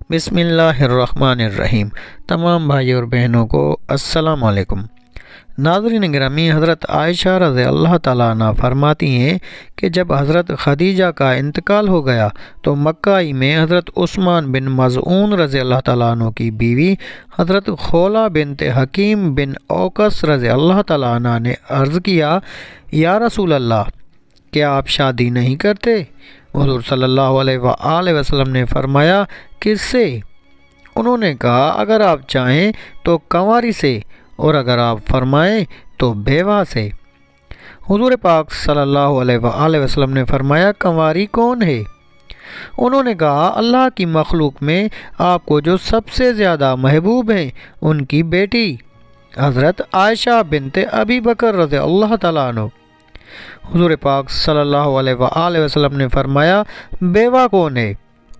بسم اللہ الرحمن الرحیم۔ تمام بھائی اور بہنوں کو السلام علیکم۔ ناظرین گرامی، حضرت عائشہ رضی اللہ تعالیٰ عنہ فرماتی ہیں کہ جب حضرت خدیجہ کا انتقال ہو گیا تو مکہ ہی میں حضرت عثمان بن مظعون رضی اللہ تعالیٰ عنہ کی بیوی حضرت خولہ بنت حکیم بن اوقس رضی اللہ تعالیٰ عنہ نے عرض کیا، یا رسول اللہ، کیا آپ شادی نہیں کرتے؟ حضور صلی اللہ علیہ وآلہ وسلم نے فرمایا، کس سے؟ انہوں نے کہا، اگر آپ چاہیں تو کنواری سے، اور اگر آپ فرمائیں تو بیوہ سے۔ حضور پاک صلی اللہ علیہ وآلہ وسلم نے فرمایا، کنواری کون ہے؟ انہوں نے کہا، اللہ کی مخلوق میں آپ کو جو سب سے زیادہ محبوب ہیں ان کی بیٹی حضرت عائشہ بنت ابی بکر رضی اللہ تعالیٰ عنہ۔ حضور پاک صلی اللہ علیہ وآلہ وسلم نے فرمایا، بیوہ کون ہے؟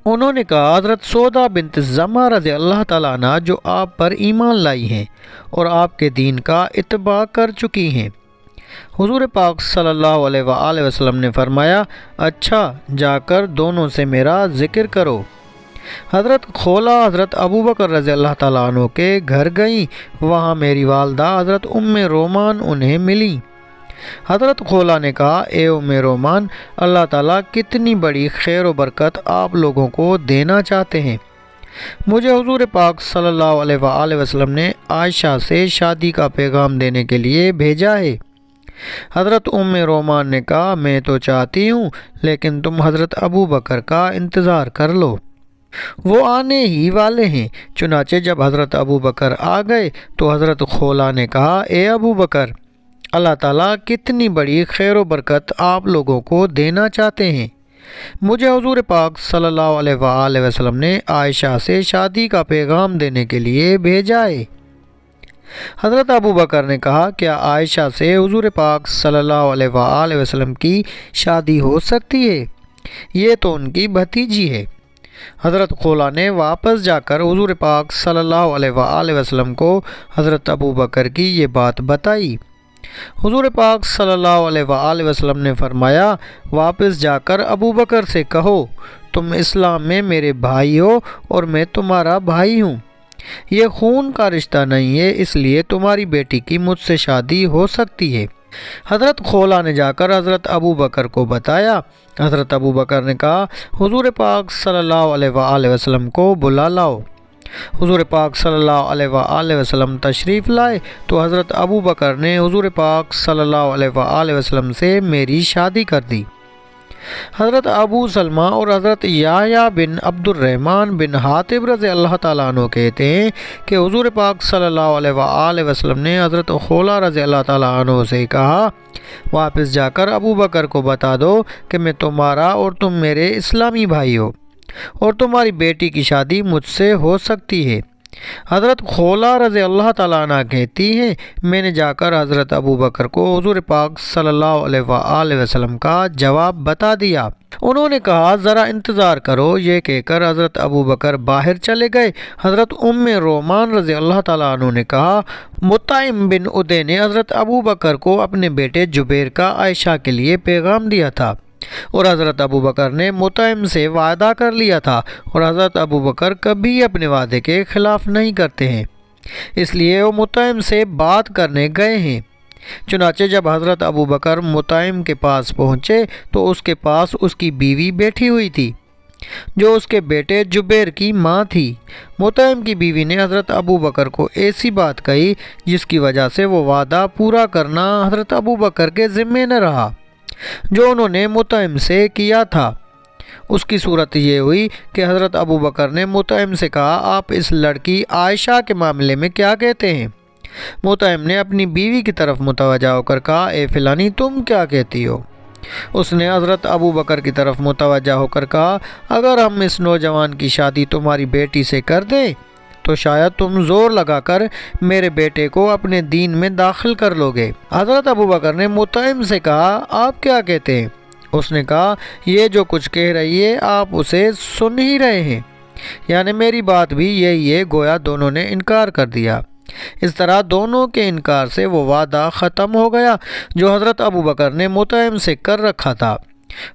انہوں نے کہا، حضرت سودا بنت زمعہ رضی اللہ تعالیٰ عنہ، جو آپ پر ایمان لائی ہیں اور آپ کے دین کا اتباع کر چکی ہیں۔ حضور پاک صلی اللہ علیہ وآلہ وسلم نے فرمایا، اچھا، جا کر دونوں سے میرا ذکر کرو۔ حضرت خولہ حضرت ابو بکر رضی اللہ تعالیٰ عنہ کے گھر گئیں، وہاں میری والدہ حضرت ام رومان انہیں ملیں۔ حضرت خولہ نے کہا، اے ام رومان، اللہ تعالیٰ کتنی بڑی خیر و برکت آپ لوگوں کو دینا چاہتے ہیں۔ مجھے حضور پاک صلی اللہ علیہ وآلہ وسلم نے عائشہ سے شادی کا پیغام دینے کے لیے بھیجا ہے۔ حضرت ام رومان نے کہا، میں تو چاہتی ہوں، لیکن تم حضرت ابو بکر کا انتظار کر لو، وہ آنے ہی والے ہیں۔ چنانچہ جب حضرت ابو بکر آ گئے تو حضرت خولہ نے کہا، اے ابو بکر، اللہ تعالیٰ کتنی بڑی خیر و برکت آپ لوگوں کو دینا چاہتے ہیں۔ مجھے حضور پاک صلی اللہ علیہ وآلہ وسلم نے عائشہ سے شادی کا پیغام دینے کے لیے بھیجا ہے۔ حضرت ابو بکر نے کہا، کیا عائشہ سے حضور پاک صلی اللہ علیہ وآلہ وسلم کی شادی ہو سکتی ہے؟ یہ تو ان کی بھتیجی ہے۔ حضرت خولہ نے واپس جا کر حضور پاک صلی اللہ علیہ وآلہ وسلم کو حضرت ابو بکر کی یہ بات بتائی۔ حضور پاک صلی اللہ علیہ وآلہ وسلم نے فرمایا، واپس جا کر ابو بکر سے کہو، تم اسلام میں میرے بھائی ہو اور میں تمہارا بھائی ہوں، یہ خون کا رشتہ نہیں ہے، اس لیے تمہاری بیٹی کی مجھ سے شادی ہو سکتی ہے۔ حضرت خولہ نے جا کر حضرت ابو بکر کو بتایا۔ حضرت ابو بکر نے کہا، حضور پاک صلی اللہ علیہ وآلہ وسلم کو بلا لاؤ۔ حضور پاک صلی اللہ علیہ وآلہ وسلم تشریف لائے تو حضرت ابو بکر نے حضور پاک صلی اللہ علیہ وآلہ وسلم سے میری شادی کر دی۔ حضرت ابو سلمہ اور حضرت یحییٰ بن عبد الرحمن بن حاتب رضی اللہ تعالیٰ عنہ کہتے ہیں کہ حضور پاک صلی اللہ علیہ وآلہ وسلم نے حضرت خولہ رضی اللہ تعالیٰ عنہ سے کہا، واپس جا کر ابو بکر کو بتا دو کہ میں تمہارا اور تم میرے اسلامی بھائی ہو اور تمہاری بیٹی کی شادی مجھ سے ہو سکتی ہے۔ حضرت خولہ رضی اللہ تعالیٰ عنہ کہتی ہیں، میں نے جا کر حضرت ابو بکر کو حضور پاک صلی اللہ علیہ وآلہ وسلم کا جواب بتا دیا۔ انہوں نے کہا، ذرا انتظار کرو۔ یہ کہہ کر حضرت ابو بکر باہر چلے گئے۔ حضرت ام رومان رضی اللہ تعالیٰ عنہ نے کہا، مطعم بن عدی نے حضرت ابو بکر کو اپنے بیٹے جبیر کا عائشہ کے لیے پیغام دیا تھا، اور حضرت ابو بکر نے مطعم سے وعدہ کر لیا تھا، اور حضرت ابو بکر کبھی اپنے وعدے کے خلاف نہیں کرتے ہیں، اس لیے وہ مطعم سے بات کرنے گئے ہیں۔ چنانچہ جب حضرت ابو بکر مطعم کے پاس پہنچے تو اس کے پاس اس کی بیوی بیٹھی ہوئی تھی، جو اس کے بیٹے جبیر کی ماں تھی۔ مطعم کی بیوی نے حضرت ابو بکر کو ایسی بات کہی جس کی وجہ سے وہ وعدہ پورا کرنا حضرت ابو بکر کے ذمے نہ رہا جو انہوں نے مطعم سے کیا تھا۔ اس کی صورت یہ ہوئی کہ حضرت ابو بکر نے مطعم سے کہا، آپ اس لڑکی عائشہ کے معاملے میں کیا کہتے ہیں؟ مطعم نے اپنی بیوی کی طرف متوجہ ہو کر کہا، اے فلانی، تم کیا کہتی ہو؟ اس نے حضرت ابو بکر کی طرف متوجہ ہو کر کہا، اگر ہم اس نوجوان کی شادی تمہاری بیٹی سے کر دیں تو شاید تم زور لگا کر میرے بیٹے کو اپنے دین میں داخل کر لو گے۔ حضرت ابو بکر نے مطعم سے کہا، آپ کیا کہتے ہیں؟ اس نے کہا، یہ جو کچھ کہہ رہی ہے آپ اسے سن ہی رہے ہیں، یعنی میری بات بھی یہی ہے، گویا دونوں نے انکار کر دیا۔ اس طرح دونوں کے انکار سے وہ وعدہ ختم ہو گیا جو حضرت ابو بکر نے مطعم سے کر رکھا تھا۔